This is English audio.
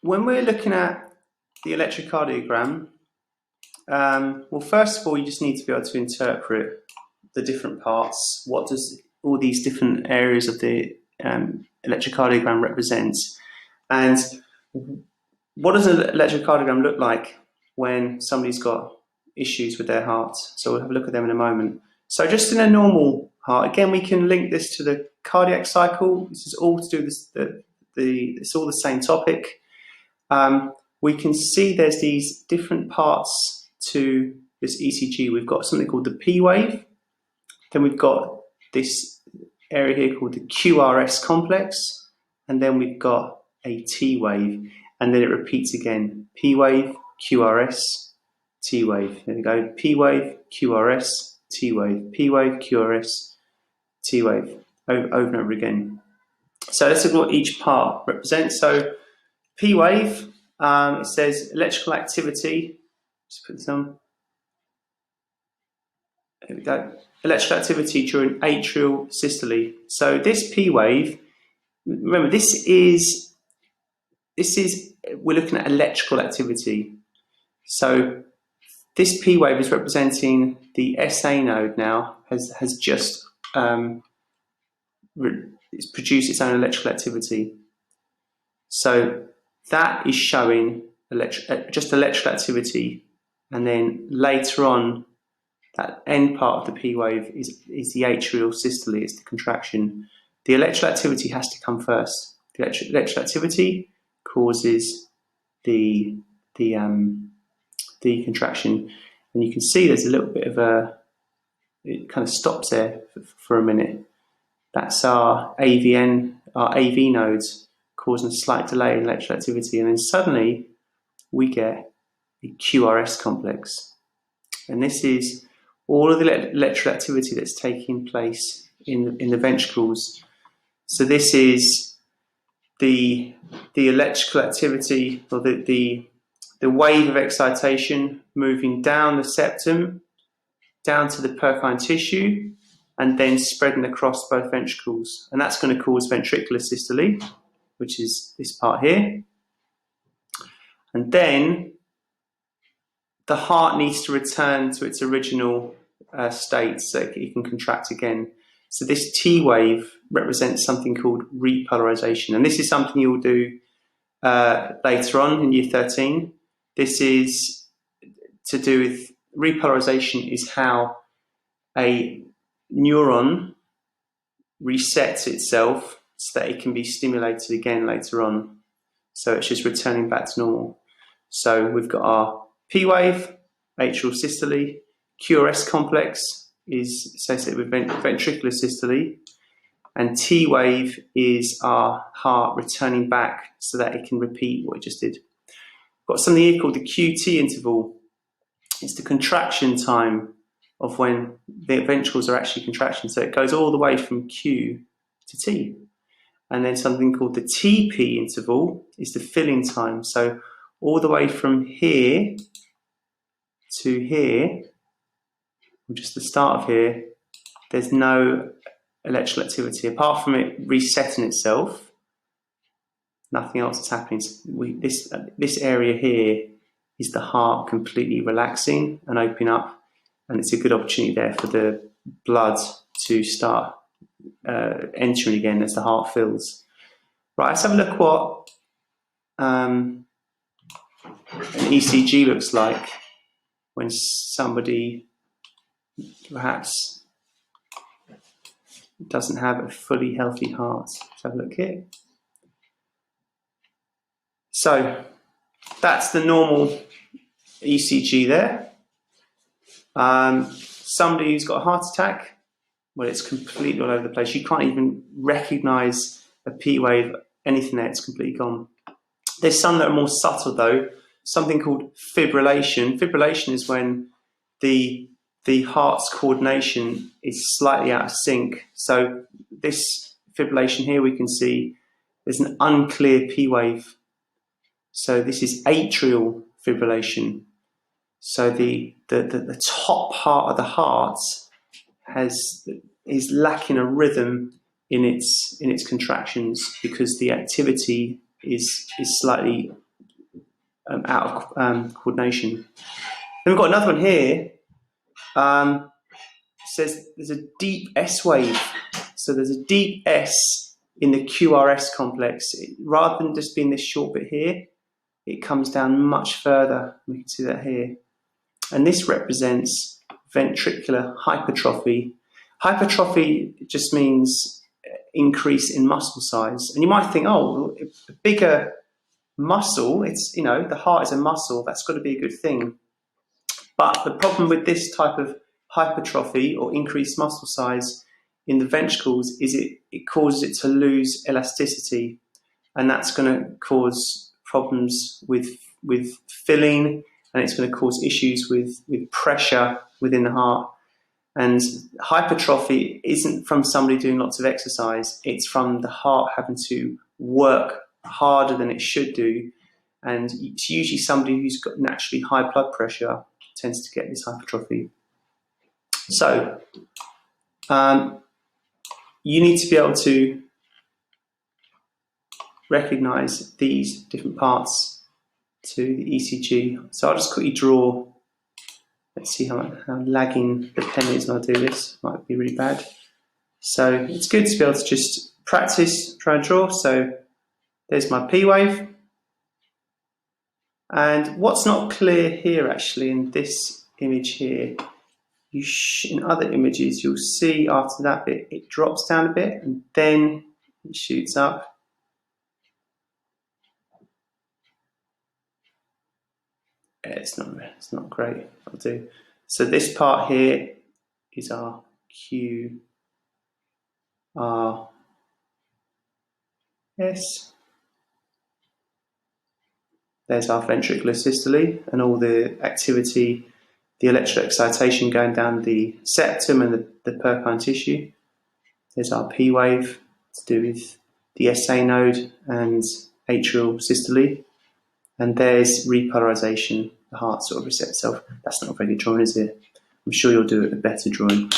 when we're looking at the electrocardiogram, well, first of all, you just need to be able to interpret the different parts. What does all these different areas of the electrocardiogram represent? And what does an electrocardiogram look like when somebody's got issues with their heart? So we'll have a look at them in a moment. So just in a normal heart, again, we can link this to the cardiac cycle. This is all to do with it's all the same topic. We can see there's these different parts to this ECG. We've got something called the P wave. Then we've got this area here called the QRS complex. And then we've got a T wave. And then it repeats again. P wave, QRS, T wave. There we go. P wave, QRS, T wave. P wave, QRS, T wave. Over and over again. So let's look at what each part represents. So P wave, it says electrical activity. Just put this on. There we go. Electrical activity during atrial systole. So this P wave, remember we're looking at electrical activity. So this P wave is representing the SA node now has just it's produced its own electrical activity. So that is showing just electrical activity, and then later on, that end part of the P wave is the atrial systole, it's the contraction. The electrical activity has to come first. The electrical activity causes the contraction, and you can see there's a little bit of it kind of stops there for a minute. That's our AV nodes causing a slight delay in electrical activity, and then suddenly we get the QRS complex, and this is all of the electrical activity that's taking place in the ventricles. So this is the electrical activity, or the wave of excitation moving down the septum, down to the porcine tissue, and then spreading across both ventricles. And that's going to cause ventricular systole, which is this part here. And then the heart needs to return to its original state so it can contract again. So this T wave represents something called repolarization. And this is something you'll do later on in year 13. This is to do with repolarization, is how a neuron resets itself so that it can be stimulated again later on. So it's just returning back to normal. So we've got our P wave, atrial systole. QRS complex is associated with ventricular systole. And T wave is our heart returning back so that it can repeat what it just did. We've got something here called the QT interval. It's the contraction time of when the ventricles are actually contraction. So it goes all the way from Q to T. And then something called the TP interval is the filling time. So all the way from here to here, or just the start of here, there's no electrical activity. Apart from it resetting itself, nothing else is happening. This area here is the heart completely relaxing and opening up. And it's a good opportunity there for the blood to start entering again as the heart fills. Right, let's have a look what an ECG looks like when somebody perhaps doesn't have a fully healthy heart. Let's have a look here. So that's the normal ECG there. Somebody who's got a heart attack, well, it's completely all over the place. You can't even recognize a P wave, anything there, it's completely gone. There's some that are more subtle though, something called fibrillation. Fibrillation is when the heart's coordination is slightly out of sync. So this fibrillation here, we can see there's an unclear P wave. So this is atrial fibrillation. So the top part of the heart is lacking a rhythm in its contractions because the activity is slightly out of coordination. Then we've got another one here. Says there's a deep S wave. So there's a deep S in the QRS complex. Rather than just being this short bit here, it comes down much further. We can see that here. And this represents ventricular hypertrophy. Hypertrophy just means increase in muscle size. And you might think, oh, a bigger muscle, it's, you know, the heart is a muscle, that's got to be a good thing. But the problem with this type of hypertrophy or increased muscle size in the ventricles is it causes it to lose elasticity, and that's going to cause problems with filling, and it's going to cause issues with pressure within the heart. And hypertrophy isn't from somebody doing lots of exercise, it's from the heart having to work harder than it should do, and it's usually somebody who's got naturally high blood pressure tends to get this hypertrophy. So you need to be able to recognize these different parts to the ECG. So I'll just quickly draw. Let's see how lagging the pen is when I do this. Might be really bad. So it's good to be able to just practice, try and draw. So there's my P wave. And what's not clear here actually in this image here, in other images you'll see after that bit it drops down a bit and then it shoots up. Yeah, it's not great. I'll do. So this part here is our QRS. There's our ventricular systole and all the activity, the electrical excitation going down the septum and the Purkinje tissue. There's our P wave to do with the SA node and atrial systole. And there's repolarization, the heart sort of resets itself. That's not a very good drawing, is it? I'm sure you'll do it a better drawing.